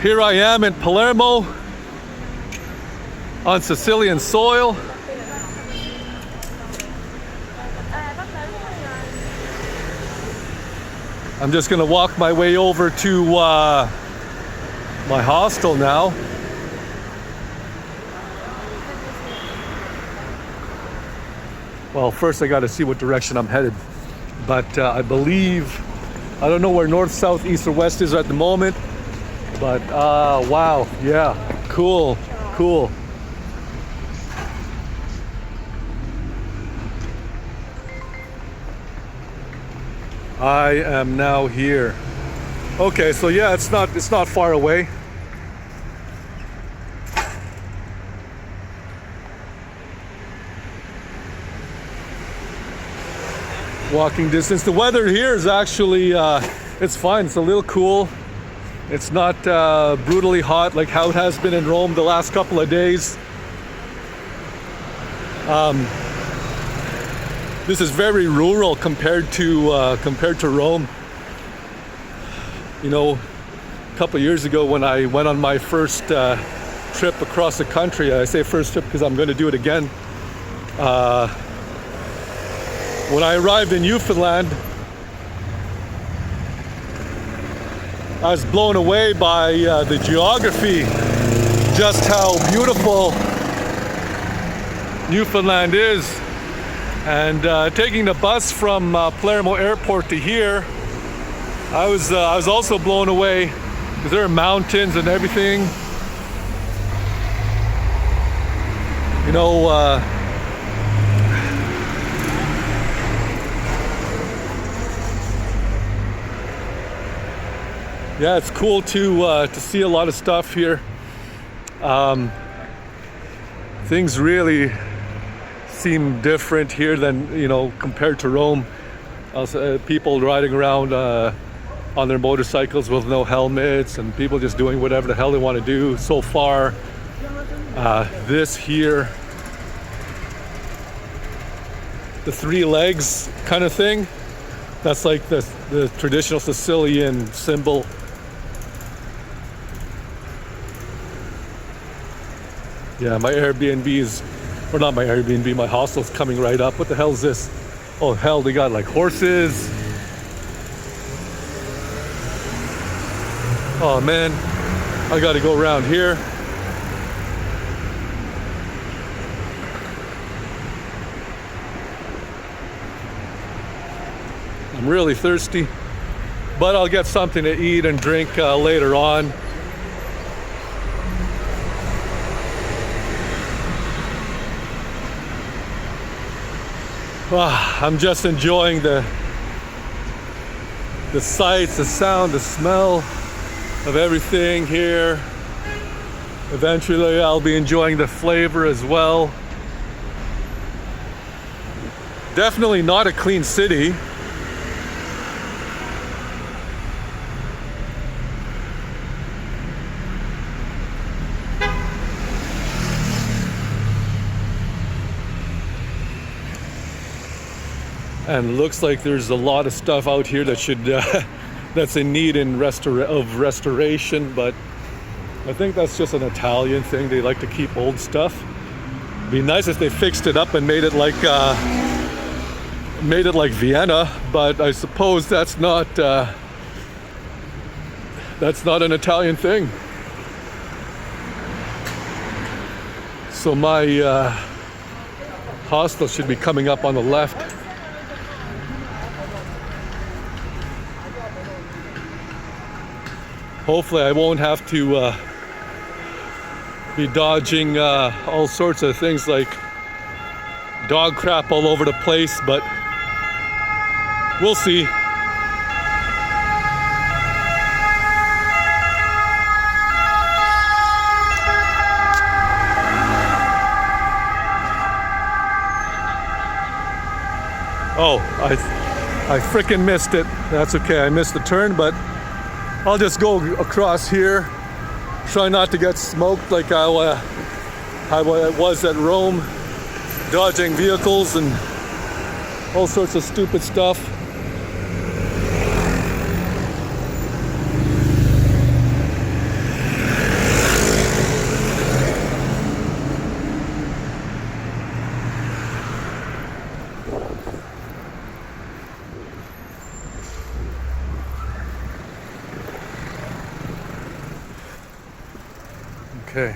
Here I am in Palermo on Sicilian soil. I'm just gonna walk my way over to my hostel now. Well, first I gotta see what direction I'm headed. But I believe, I don't know where north, south, east, or west is at the moment. But wow, yeah, cool, cool. I am now here. Okay, so yeah, it's not far away. Walking distance. The weather here is actually it's fine. It's a little cool. It's not brutally hot like how it has been in Rome the last couple of days. This is very rural compared to Rome. You know, a couple of years ago when I went on my first trip across the country, I say first trip because I'm going to do it again. When I arrived in Newfoundland, I was blown away by the geography, just how beautiful Newfoundland is. And taking the bus from Palermo Airport to here, I was also blown away because there are mountains and everything. You know, yeah, it's cool to see a lot of stuff here. Things really seem different here than, you know, compared to Rome. Also, people riding around on their motorcycles with no helmets, and people just doing whatever the hell they want to do. So far, this here, the three legs kind of thing, that's like the traditional Sicilian symbol. Yeah, my Airbnb is, or not my Airbnb, my hostel's coming right up. What the hell is this? Oh hell, they got like horses. Oh man, I gotta go around here. I'm really thirsty, but I'll get something to eat and drink later on. I'm just enjoying the sights, the sound, the smell of everything here. Eventually I'll be enjoying the flavor as well. Definitely not a clean city. And looks like there's a lot of stuff out here that should that's in need of restoration, but I think that's just an Italian thing. They like to keep old stuff. It'd be nice if they fixed it up and made it like Vienna, but I suppose that's not an Italian thing. So my hostel should be coming up on the left. Hopefully I won't have to be dodging all sorts of things like dog crap all over the place, but we'll see. Oh, I frickin' missed it. That's okay, I missed the turn, but I'll just go across here. Try not to get smoked like I was at Rome, dodging vehicles and all sorts of stupid stuff. Okay.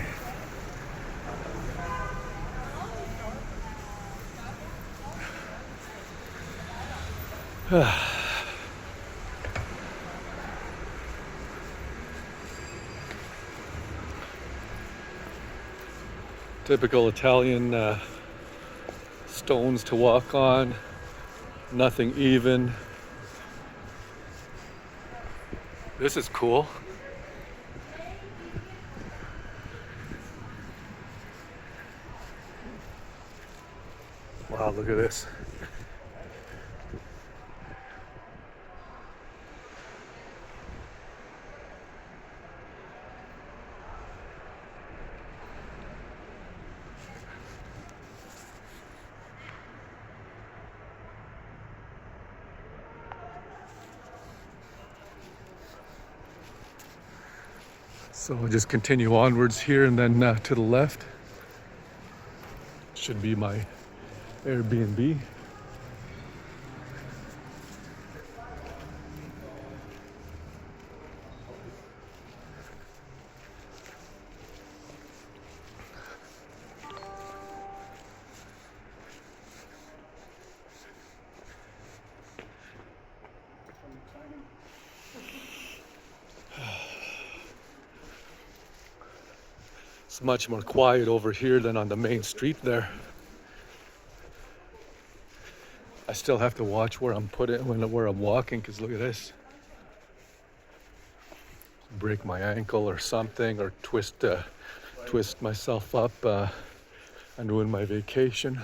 Typical Italian stones to walk on, nothing even. This is cool. Wow, look at this. So we'll just continue onwards here, and then to the left should be my Airbnb. It's much more quiet over here than on the main street there. I still have to watch where I'm where I'm walking, because look at this. Break my ankle or something, or twist myself up and ruin my vacation.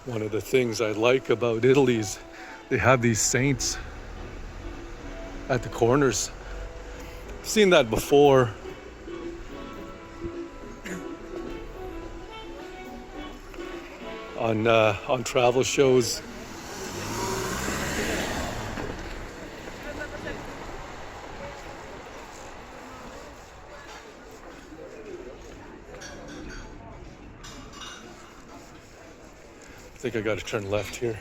One of the things I like about Italy is they have these saints at the corners. I've seen that before. On travel shows. I think I got to turn left here.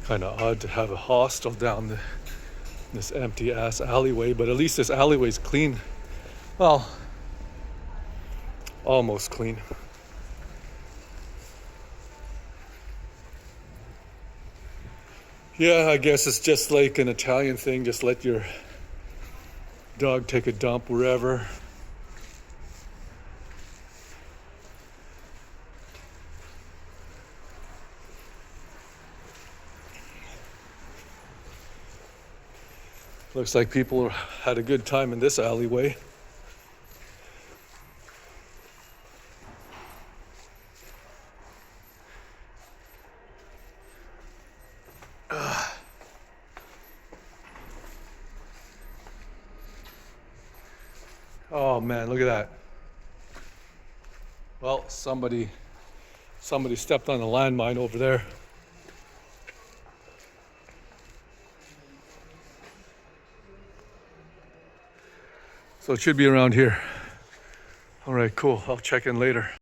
Kind of odd to have a hostel down this empty ass alleyway, but at least this alleyway's clean. Well, almost clean. Yeah, I guess it's just like an Italian thing. Just let your dog take a dump wherever. Looks like people had a good time in this alleyway. Oh man, look at that. Well, somebody stepped on a landmine over there. So it should be around here. All right, cool. I'll check in later.